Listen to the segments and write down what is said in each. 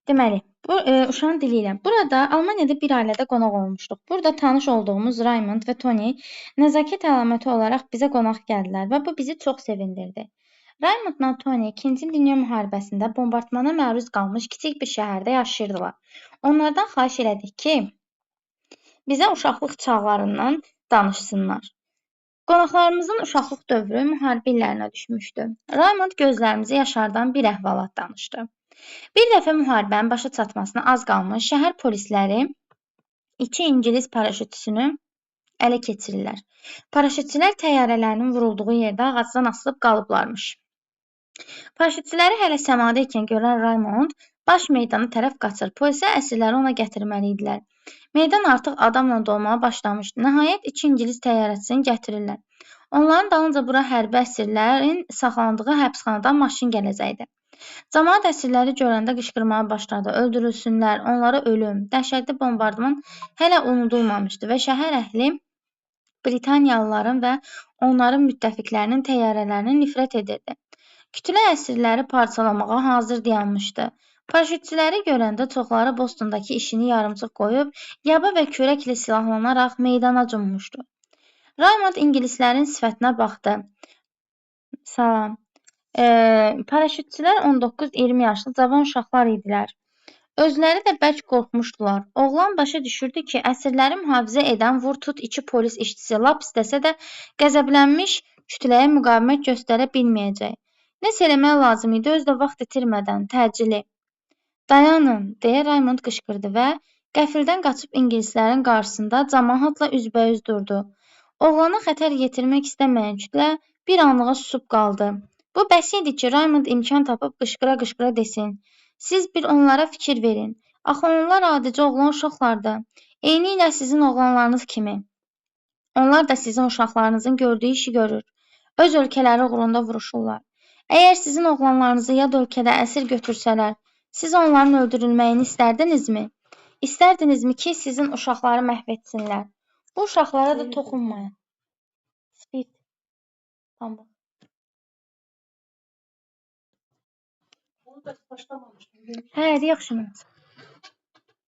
Deməli, uşağın dili ilə. Burada Almaniyada bir ailədə qonaq olmuşduq. Burada tanış olduğumuz Raymond və Tony nəzakət əlaməti olaraq bizə qonaq gəldilər və bu bizi çox sevindirdi. Raymondla Tony 2-ci Dünya müharibəsində bombardmana məruz qalmış kiçik bir şəhərdə yaşayırdılar. Onlardan xahiş elədik ki, bizə uşaqlıq çağlarından danışsınlar. Qonaqlarımızın uşaqlıq dövrü müharibə illərinə düşmüşdü. Raymond gözlərimizi yaşardan bir əhvalat danışdı. Bir dəfə müharibənin başa çatmasına az qalmış şəhər polisləri 2 İngilis paraşütçüsünü ələ keçirirlər. Paraşütçülər təyyarələrinin vurulduğu yerdə ağacdan asılıb qalıblarmış. Paraşütçüləri hələ səmada ikən görən Raymond baş meydana tərəf qaçır. Polisə əsirləri ona gətirməli idilər. Meydan artıq adamla dolmağa başlamışdı. Nəhayət 2 İngilis təyyarəçisini gətirirlər. Onların dalınca bura hərbi əsirlərin saxlandığı həbsxanadan maşın gələcəkdi. Camaat əsirləri görəndə qışqırmağa başladı. Öldürülsünlər, onlara ölüm. Dəhşətli bombardman hələ unudulmamışdı və şəhər əhli Britaniyalıların və onların müttəfiqlərinin təyyarələrini nifrət edirdi. Kütlə əsirləri parçalamağa hazır dayanmışdı. Paraşütçüləri görəndə çoxları Bostondakı işini yarımçıq qoyub, yaba və kürəklə silahlanaraq meydana cummuşdu. Raymond ingilislərin sifətinə baxdı. Salam. Paraşütçülər 19-20 yaşlı cavan uşaqlar idilər. Özləri də bərk qorxmuşdular. Oğlan başa düşürdü ki, əsirləri mühafizə edən vur-tut 2 polis işçisi lap istəsə də qəzəblənmiş kütləyə müqavimət göstərə bilməyəcək. Nəsə eləmək lazım idi, özü də vaxt itirmədən, təcili. Dayanın, deyə Raymond qışqırdı və qəfildən qaçıb ingilislərin qarşısında camaatla üzbəüz durdu. Oğlana xətər yetirmək istəməyən kütlə bir anlığa susub qaldı. Bu bəs idi ki, Raymond imkan tapıb qışqıra-qışqıra desin. Siz bir onlara fikir verin. Axı onlar adicə oğlan uşaqlardı. Eynilə sizin oğlanlarınız kimi. Onlar da sizin uşaqlarınızın gördüyü işi görür. Öz ölkələri uğrunda vuruşurlar. Əgər sizin oğlanlarınızı yad ölkədə əsir götürsələr, siz onların öldürülməyini istərdinizmi? İstərdinizmi ki, sizin uşaqları məhv etsinlər? Bu uşaqlara da toxunmayın. Speed. Tamam. Hə, yaxşı mən.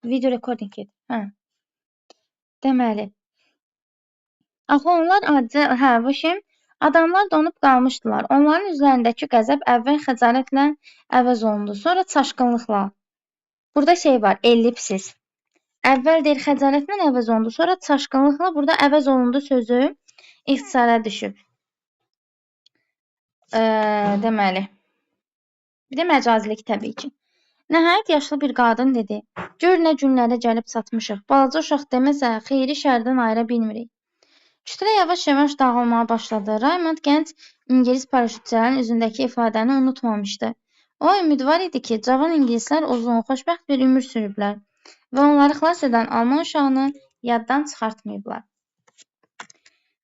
Video recording et. Hə. Deməli. Axı onlar adicə, adamlar donub qalmışdılar. Onların üzlərindəki qəzəb əvvəl xəcalətlə əvəz olundu, sonra çaşqınlıqla. Burada şey var, ellipsis. Əvvəl deyir xəcalətlə əvəz olundu, sonra çaşqınlıqla burada əvəz olundu sözü ixtisara düşüb. Deməli. Bir də məcazilik təbii ki. Nəhayət yaşlı bir qadın dedi. Gör nə günlərə gəlib çatmışıq. Balaca uşaq deməsə, xeyri şərdən ayıra bilmirik. Kütlə yavaş-yavaş dağılmağa başladı. Raymond gənc İngilis paraşütçülərin üzündəki ifadəni unutmamışdı. O ümidvar idi ki, cavan İngilislər uzun, xoşbəxt bir ömür sürüblər və onları xilas edən Alman uşağını yaddan çıxartmayıblar.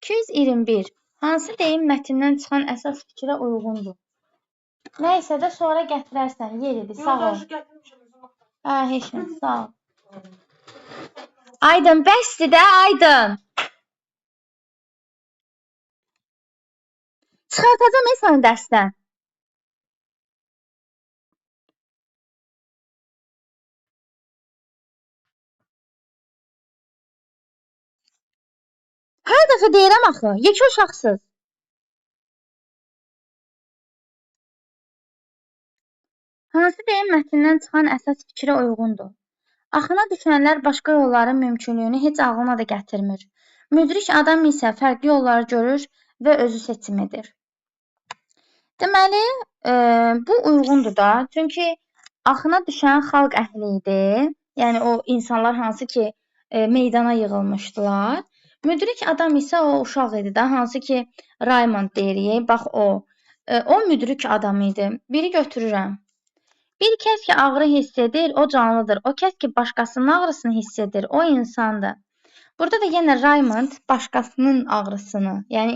221. Hansı deyim mətndən çıxan əsas fikrə uyğundur? Nə isə də sonra gətirərsən, yeridir, sağ ol. Heç nə, sağ ol. Aydın, bəsdir də, Aydın. Çıxartacam səni dərsdən. Hər dəfə deyirəm axı, yekə uşaqsız. Hansı deyim mətndən çıxan əsas fikrə uyğundur? Axına düşənlər başqa yolların mümkünlüyünü heç ağlına da gətirmir. Müdrik adam isə fərqli yolları görür və özü seçim edir. Deməli, bu uyğundur da. Çünki axına düşən xalq əhli idi. Yəni o insanlar hansı ki meydana yığılmışdılar. Müdrik adam isə o uşaq idi da, hansı ki Raymond deyirik. Bax o. O müdrik adam idi. Biri götürürəm. Bir kəs ki ağrı hiss edir, o canlıdır. O kəs ki başqasının ağrısını hiss edir, o insandır. Burada da yenə Raymond başqasının ağrısını, yəni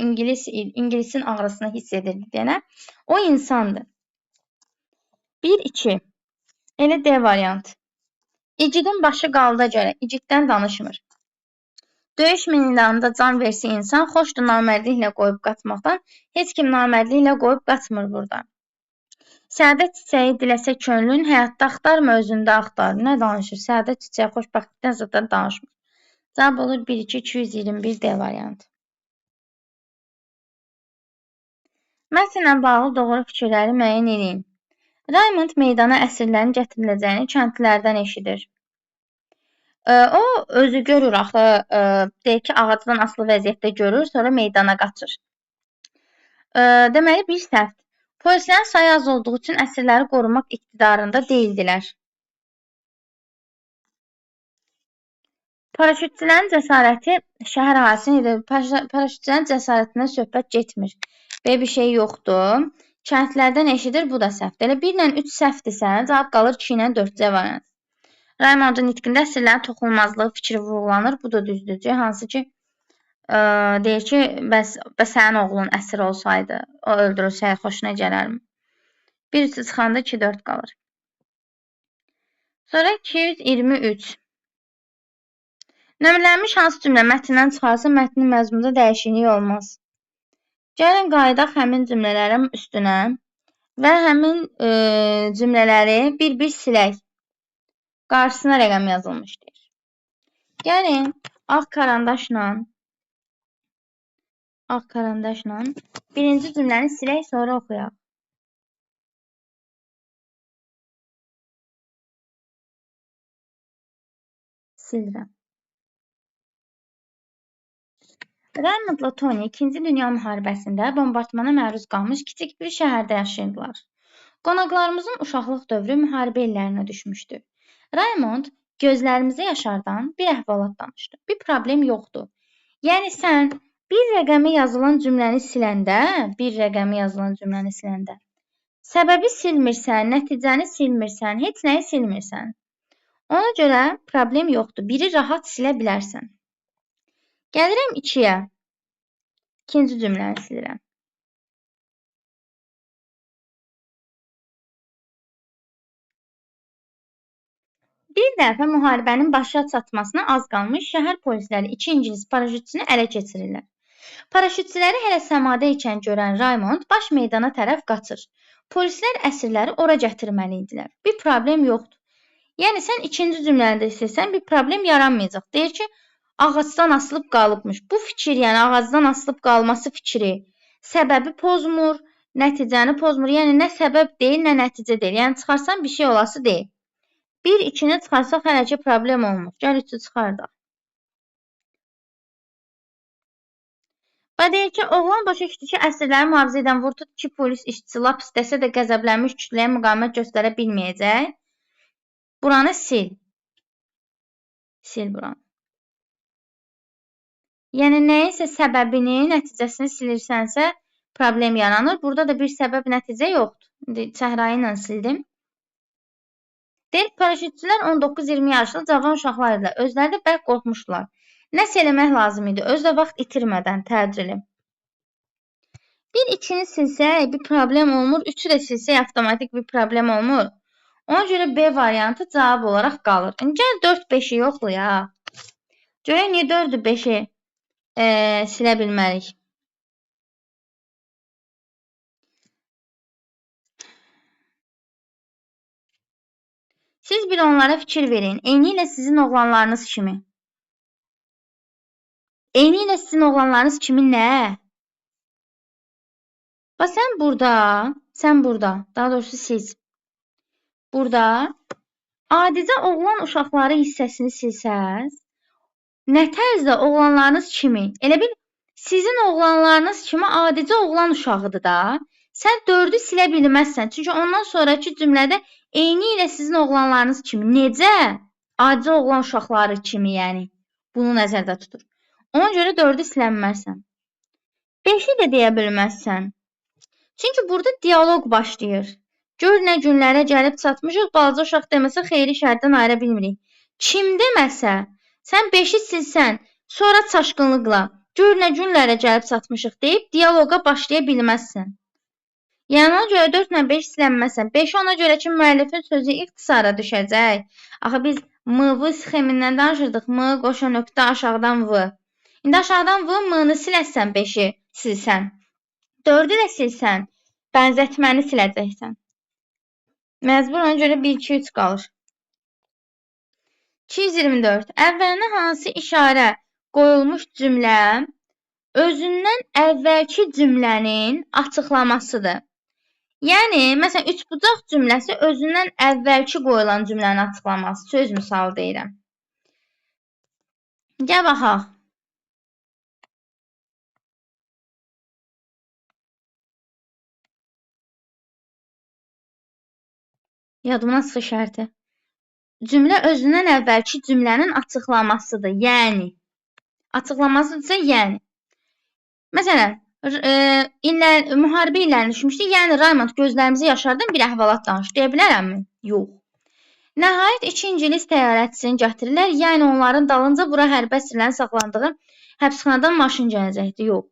İngilisin ağrısını hiss edir deyənə, o insandır. 1-2. Elə D variant. İgidin başı qalda görə, igiddən danışmır. Döyüş meydanında can versi insan, xoşdur namərdliklə qoyub qaçmaqdan, heç kim namərdliklə qoyub qaçmır burada. Səadət çiçəyi diləsə könlün, həyatda axtarma özündə axtar. Nə danışır? Səadət çiçəyi xoşbəxtlikdən zaten danışmır. Cavab olur 1-2-221 D variantı. Mətnlə bağlı doğru fikirləri müəyyən edin. Raymond meydana əsirlərin gətiriləcəyini kəndlilərdən eşidir. O özü görür axı, deyir ki, ağacdan asılı vəziyyətdə görür, sonra meydana qaçır. Deməli, bir səhv. Polislərin sayı az olduğu üçün əsirləri qorumaq iqtidarında deyildilər. Paraşütçülərin cəsarəti şəhər əhalisini idi. Paraşütçülərin cəsarətindən söhbət getmir. Belə bir şey yoxdur. Kəndlərdən eşidir, bu da səhvdir. Elə 1 ilə 3 səhvdirsə, cavab qalır 2 ilə 4 variant. Raymondun nitqində əsirlərin toxunulmazlığı fikri vurğulanır. Bu da düzdür. Hansı ki, deyir ki, bəs sənin oğlun əsir olsaydı, o öldürülsəydi, xoşuna gələrmi? 1-3 çıxanda 2-4 qalır. Sonra 223. Nömrələnmiş hansı cümlə mətndən çıxarsa, mətnin məzmununda dəyişiklik olmaz. Gəlin qayıdaq həmin cümlələrin üstünə və həmin cümlələri bir-bir silək. Qarşısına rəqəm yazılmışdır. Gəlin ağ karandaşla birinci cümləni silək, sonra oxuyaq. Silirəm. Raymondla Tony 2-ci Dünya müharibəsində bombardmana məruz qalmış kiçik bir şəhərdə yaşayırdılar. Qonaqlarımızın uşaqlıq dövrü müharibə illərinə düşmüşdü. Raymond gözlərimizə yaşardan bir əhvalat danışdı. Bir problem yoxdur. Yəni sən bir rəqəmi yazılan cümləni siləndə, səbəbi silmirsən, nəticəni silmirsən, heç nəyi silmirsən. Ona görə problem yoxdur. Biri rahat silə bilərsən. Gəlirəm 2-yə. İkinci cümləni silirəm. Bir dəfə müharibənin başa çatmasına az qalmış şəhər polisləri 2 ingilis paraşütçünü ələ keçirirlər. Paraşütçüləri hələ səmada ikən görən Raymond baş meydana tərəf qaçır. Polislər əsirləri ora gətirməli idilər. Bir problem yoxdur. Yəni sən ikinci cümlədə istəsən bir problem yaranmayacaq. Deyir ki, ağacdan asılıb qalıbmış. Bu fikir, yəni ağacdan asılıb qalması fikri səbəbi pozmur, nəticəni pozmur. Yəni nə səbəb deyil, nə nəticə deyil. Yəni çıxarsan bir şey olası deyil. 1-2-ni çıxarsaq hələ ki problem olmur. Gəl 3-ü çıxardaq. Və deyir ki, oğlan başa düşdü ki, əsirləri mühafizə edən vurtut 2 polis işçisi lap istəsə də qəzəblənmiş kütləyə müqavimət göstərə bilməyəcək. Buranı sil. Sil buranı. Yəni nəyinsə səbəbini, nəticəsini silirsənsə problem yaranır. Burada da bir səbəb nəticə yoxdur. Çəhrayı ilə sildim. Deyir, paraşütçülər 19-20 yaşlı cavan uşaqlar idilər. Özləri də bərk qorxmuşdular. Nəsə eləmək lazım idi. Özü də vaxt itirmədən təcili. 1-2-ni silsək bir problem olmur. 3-ü də silsək avtomatik bir problem olmur. Ona görə B variantı cavab olaraq qalır. Gəl 4-5-i yoxlayaq. Görək niyə 4-ü 5-i silə bilmərik. Siz bir onlara fikir verin. Eynilə sizin oğlanlarınız kimi. Eynilə sizin oğlanlarınız kimi nə? Bax sən burada, daha doğrusu siz. Burada adicə oğlan uşaqları hissəsini silsəz, nə tərzdə oğlanlarınız kimi, elə bil sizin oğlanlarınız kimi adicə oğlan uşağıdır da. Sən 4-ü silə bilməzsən. Çünki ondan sonraki cümlədə eynilə sizin oğlanlarınız kimi. Necə? Adicə oğlan uşaqları kimi, yəni. Bunu nəzərdə tutur. Ona görə 4-ü silə bilməzsən. 5-i də deyə bilməzsən. Çünki burada dialoq başlayır. Gör nə günlərə gəlib çatmışıq, balaca uşaq deməsə xeyri şərdən ayıra bilmirik. Kim deməsə, sən 5-i silsən, sonra çaşqınlıqla gör nə günlərə gəlib çatmışıq deyib dialoqa başlaya bilməzsən. Yəni ona görə 4 ilə 5 silənməzsən. 5 ona görə ki, müəllifin sözü ixtisara düşəcək. Axı biz M-V sxemindən danışırdıq. M qoşa nöqtə aşağıdan V. İndi aşağıdan V, M-ni siləsən, 5-i silsən. 4-ü də silsən, bənzətməni siləcəksən. Məcbur ona görə 1, 2, 3 qalır. 224. Əvvəlinə hansı işarə qoyulmuş cümlə özündən əvvəlki cümlənin açıqlamasıdır? Yəni, məsələn, üçbucaq cümləsi özündən əvvəlki qoyulan cümlənin açıqlaması. Söz misalı deyirəm. Gəl baxaq. Yadımdan sıxı şərti. Cümlə özündən əvvəlki cümlənin açıqlamasıdır. Yəni. Açıqlamasıdırsa, yəni. Məsələn, müharibə illərini düşmüşdük. Yəni, Raymond gözlərimizi yaşardan bir əhvalat danış. Deyə bilərəmmi? Yox. Nəhayət, 2 ingilis təyyarəçisini gətirirlər. Yəni, onların dalınca bura hərbi əsirlərin saxlandığı həbsxanadan maşın gələcəkdir. Yox.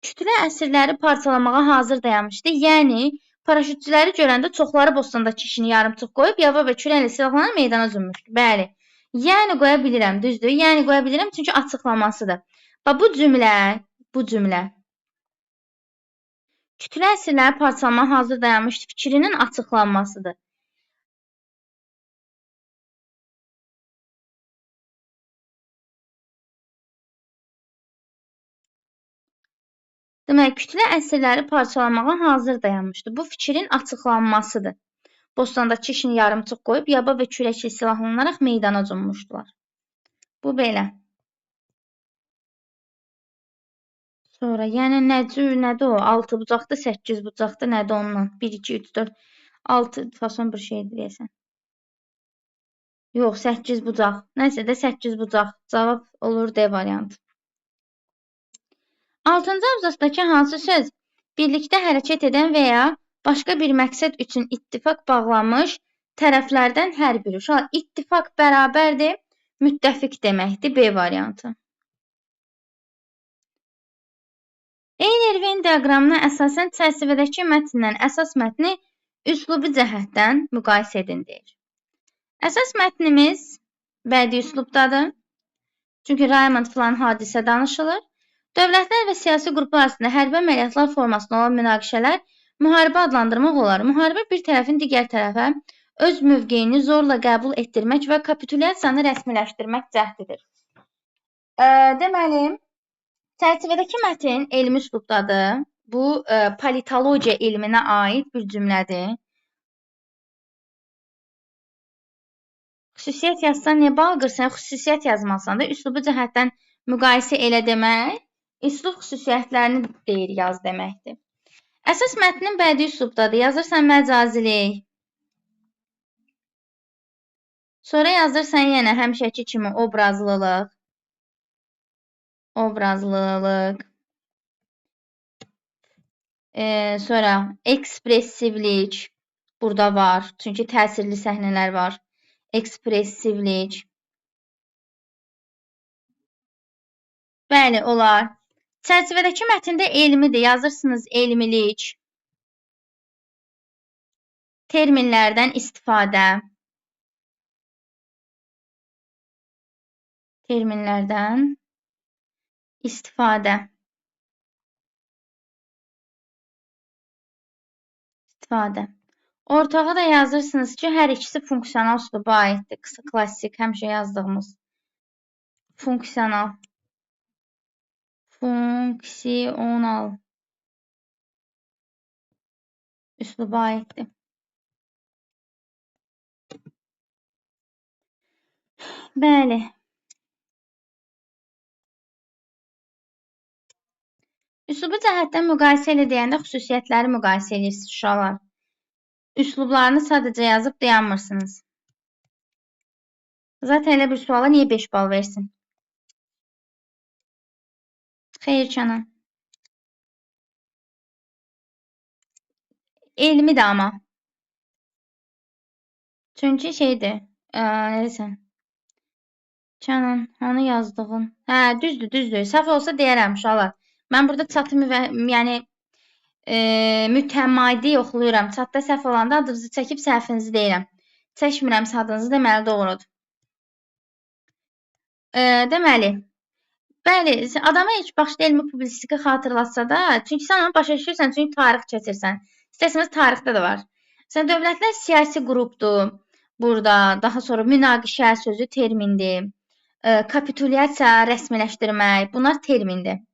Kütlə əsirləri parçalamağa hazır dayanmışdı. Yəni, paraşütçüləri görəndə çoxları Bostondakı kişini yarımçıq qoyub, yava və kürəklə silahlanıb meydana cümmüşdü. Bəli. Yəni qoya bilirəm, düzdür? Yəni qoya bilirəm çünki açıqlamasıdır. Bax bu cümlə kütlə əsirləri parçalamağa hazır dayanmışdı fikrinin açıqlanmasıdır. Demək, kütlə əsirləri parçalamağa hazır dayanmışdı. Bu fikrin açıqlanmasıdır. Bostondakı kişini yarımçıq qoyub, yaba və kürəklə silahlanaraq meydana cümmüşdülər. Bu belə. Sonra, yəni nədir o? 6 bucaqdır, 8 bucaqdır, nədir ondan? 1, 2, 3, 4, 6 fason bir şeydir deyəsən. Yox, 8 bucaq. Nəsə də 8 bucaq. Cavab olur D variantı. 6-cı abzasdakı hansı söz birlikdə hərəkət edən və ya başqa bir məqsəd üçün ittifaq bağlamış tərəflərdən hər biri. Uşaqlar, ittifaq bərabərdir, müttəfiq deməkdir. B variantı. Eyler Venn diaqramına əsasən çərçivədəki mətndən əsas mətni üslubi cəhətdən müqayisə edin deyir. Əsas mətnimiz bədii üslubdadır. Çünki Raymond filan hadisə danışılır. Dövlətlər və siyasi qruplar arasında hərbi əməliyyatlar formasında olan münaqişələr müharibə adlandırmaq olar. Müharibə bir tərəfin digər tərəfə öz mövqeyini zorla qəbul etdirmək və kapitulyasiyanı rəsmiləşdirmək cəhdidir. Deməli, çərçivədəki mətn elmi üslubdadır. Bu, politologiya elminə aid bir cümlədir. Xüsusiyyət yazsan niyə balqırsan? Xüsusiyyət yazmasan da üslubu cəhətdən müqayisə elə demək, üslub xüsusiyyətlərini deyir, yaz deməkdir. Əsas mətnin bədii üslubdadır. Yazırsan məcazilik. Sonra yazırsan yenə həmişəki kimi obrazlılıq. Obrazlılıq. Sonra ekspressivlik. Burada var. Çünki təsirli səhnələr var. Ekspressivlik. Bəli, olar. Çərçivədəki mətndə elmidir. Yazırsınız elmilik. Terminlərdən istifadə. Terminlərdən istifadə. Ortağa da yazırsınız ki, hər ikisi funksional üsluba aiddir. Klassik, həmişə yazdığımız. Funksional. Funksional üsluba aiddir. Bəli. Üslubu cəhətdən müqayisə elə deyəndə xüsusiyyətləri müqayisə edirsiniz uşaqlar. Üslublarını sadəcə yazıb dayanmırsınız. Zaten elə bir suala niyə 5 bal versin? Xeyr, Kənan. Elmidir amma. Çünki şeydir. Nədirsən? Kənan, hanı yazdığın? Hə, düzdür. Səhv olsa deyərəm uşaqlar. Mən burada çatı mütəmadi yoxlayıram. Çatda səhv olanda adınızı çəkib səhvinizi deyirəm. Çəkmirəmsə adınızı deməli doğrudur. Deməli, Bəli, adama heç başda elmi publisistika xatırlatsa da, çünki sən onu başa düşürsən, çünki tarix keçirsən. İstəsəniz tarixdə də var. Sən dövlətlər siyasi qrupdur. Burada daha sonra münaqişə sözü termindir. Kapitulyasiya, rəsmiləşdirmək, bunlar termindir.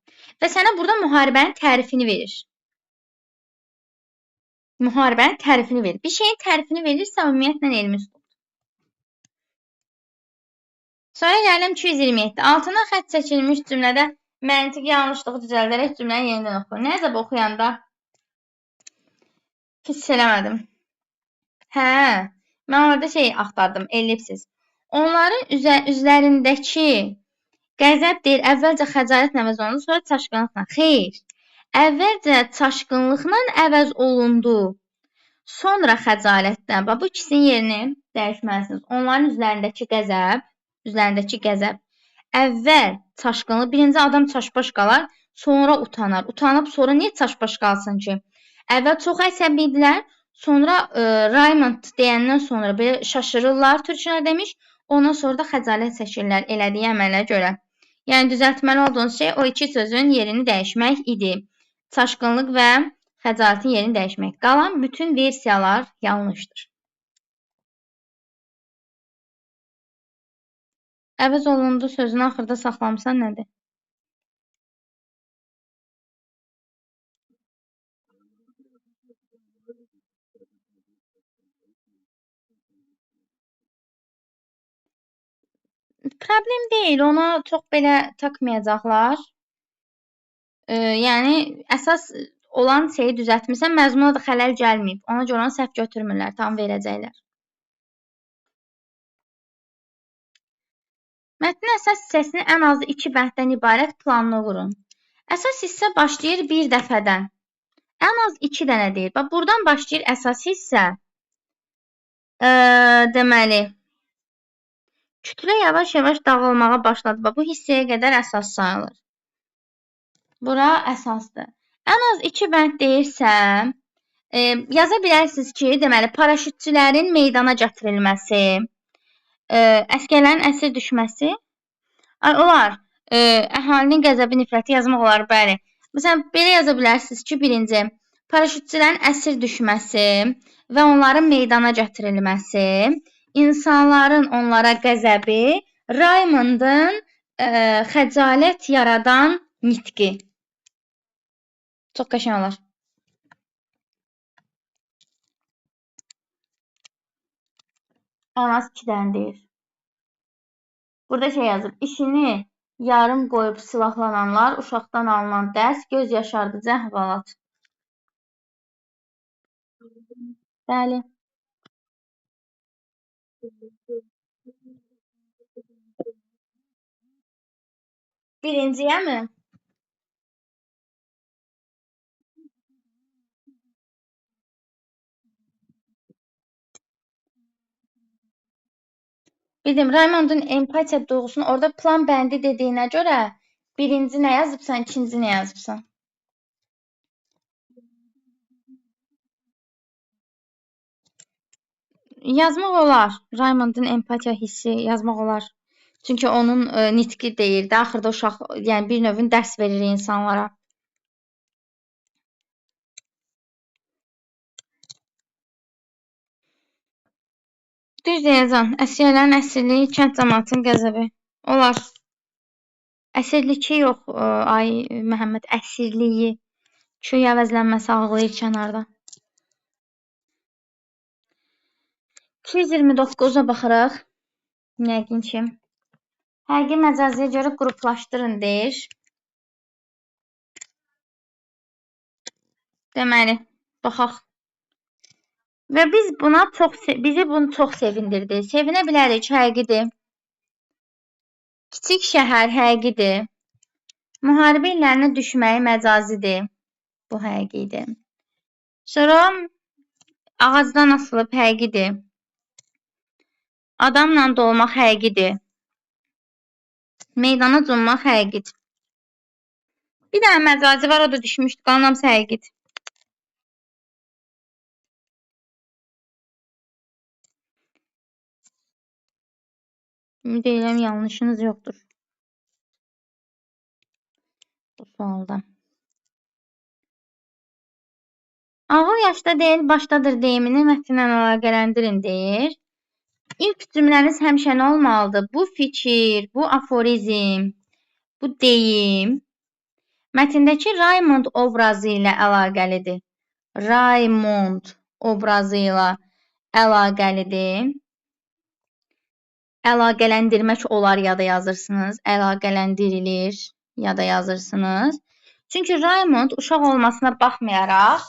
Və sənə burada müharibənin tərifini verir. Müharibənin tərifini verir. Bir şeyin tərifini verirsə, ümumiyyətlə elmi üslubdur. Sonra gəldim 227. Altına xətt çəkilmiş cümlədə məntiq yanlışlığı düzəldərək cümləni yenidən oxu. Nəzəb oxuyanda hiss eləmədim. Hə, mən orada şey axtardım, ellipsis. Onların üzlərindəki qəzəb deyir, əvvəlcə xəcalətlə əvəz olundu, sonra çaşqınlıqla. Xeyr, əvvəlcə çaşqınlıqla əvəz olundu, sonra xəcalətdən. Bu ikisinin yerini dəyişməlisiniz. Onların üzlərindəki qəzəb. Əvvəl çaşqınlıq, birinci adam çaşbaş qalar, sonra utanar. Utanıb sonra niyə çaşbaş qalsın ki? Əvvəl çox əsəbi idilər, sonra Raymond deyəndən sonra belə şaşırırlar, türkçülər demiş, ondan sonra da xəcalət çəkirlər elədiyi əmələ görə. Yəni düzəltməli olduğunuz şey o iki sözün yerini dəyişmək idi. Çaşqınlıq və xəcalətin yerini dəyişmək. Qalan bütün versiyalar yanlışdır. Əvəz olundu sözünü axırda saxlamısan nədir? Problem deyil, ona çox belə takmayacaqlar. Yəni əsas olan şeyi düzəltmirsən, məzmuna da xələl gəlməyib. Ona görə onu səhv götürmürlər, tam verəcəklər. Mətnin əsas hissəsini ən azı 2 bənddən ibarət planını qurun. Əsas hissə başlayır bir dəfədən. Ən az 2 dənə deyir. Bax, buradan başlayır əsas hissə. Deməli, kütlə yavaş-yavaş dağılmağa başladı. Bax, bu hissəyə qədər əsas sayılır. Bura əsasdır. Ən az 2 bənd deyirsə, yaza bilərsiniz ki, deməli, paraşütçülərin meydana gətirilməsi, əsgərlərin əsir düşməsi, olar, əhalinin qəzəbi, nifrəti yazmaq olar, bəli. Məsələn, belə yaza bilərsiniz ki, birinci, paraşütçülərin əsir düşməsi və onların meydana gətirilməsi, insanların onlara qəzəbi, Raymondun xəcalət yaradan nitqi. Çox qəşəng olar. Ən az 2 dənə deyir. Burada şey yazıb, işini yarım qoyub silahlananlar, uşaqdan alınan dərs, göz yaşardıcı əhvalat. Bəli. Birinciyə mi? Bildim, Raymondun empatiya duyğusunu orada plan bəndi dediyinə görə birinci nə yazıbsan, ikinci nə yazıbsan? Yazmaq olar. Raymondun empatiya hissi yazmaq olar. Çünki onun nitqi deyir də, axırda uşaq, yəni bir növün dərs verir insanlara. Düz deyəcəm, əsgərlərin əsirliyi, kənd cəmaatının qəzəbi. Olar. Əsirliki yox, ay Məhəmməd, əsirliyi. Köy əvəzlənməsi ağlayır kənarda. 229-a baxırıq. Yəqin ki. Həqiqi məcaziyə görə qruplaşdırın deyir. Deməli, baxaq. Və bizi bunu çox sevindirdi. Sevinə bilərik, həqiqidir. Kiçik şəhər həqiqidir. Müharibə illərinə düşməyi məcazidir. Bu həqiqidir. Sonra ağacdan asılıb həqiqidir. Adamla dolmaq həqiqidir. Meydana cummaq həqiqidir. Bir dənə məcazi var, o da düşmüşdü. Qalan hamısı həqiqidir. Deyirəm, yanlışınız yoxdur. sualda. Ağıl yaşda deyil, başdadır deyimini mətnlə əlaqələndirin deyir. İlk cümləniz həmişə nə olmalıdır? Bu fikir, bu aforizm, bu deyim mətndəki Raymond obrazı ilə əlaqəlidir. Raymond obrazı ilə əlaqəlidir. Əlaqələndirmək olar ya da yazırsınız. Əlaqələndirilir ya da yazırsınız. Çünki Raymond uşaq olmasına baxmayaraq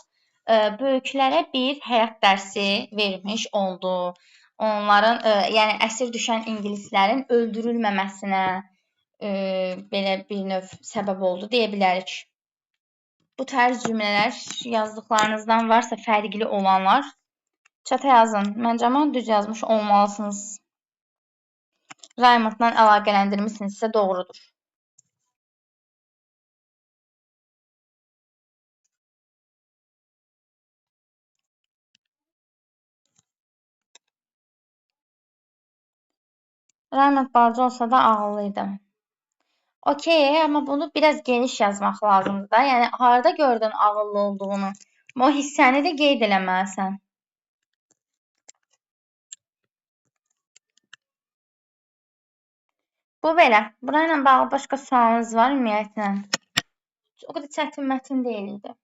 böyüklərə bir həyat dərsi vermiş oldu. Onların, yəni əsir düşən ingilislərin öldürülməməsinə belə bir növ səbəb oldu deyə bilərik. Bu tərz cümlələr yazdıqlarınızdan varsa fərqli olanlar çata yazın. Məncə düz yazmış olmalısınız. Raymondla əlaqələndirmişsinizsə doğrudur. Raymond balaca olsa da ağıllıydı. Okey, amma bunu biraz geniş yazmaq lazımdır da. Yəni harda gördün ağıllı olduğunu? O hissəni də qeyd eləməlisən. Bu belə. Burayla bağlı başqa sualınız var ümumiyyətlə? O qədər çətin mətin deyildi.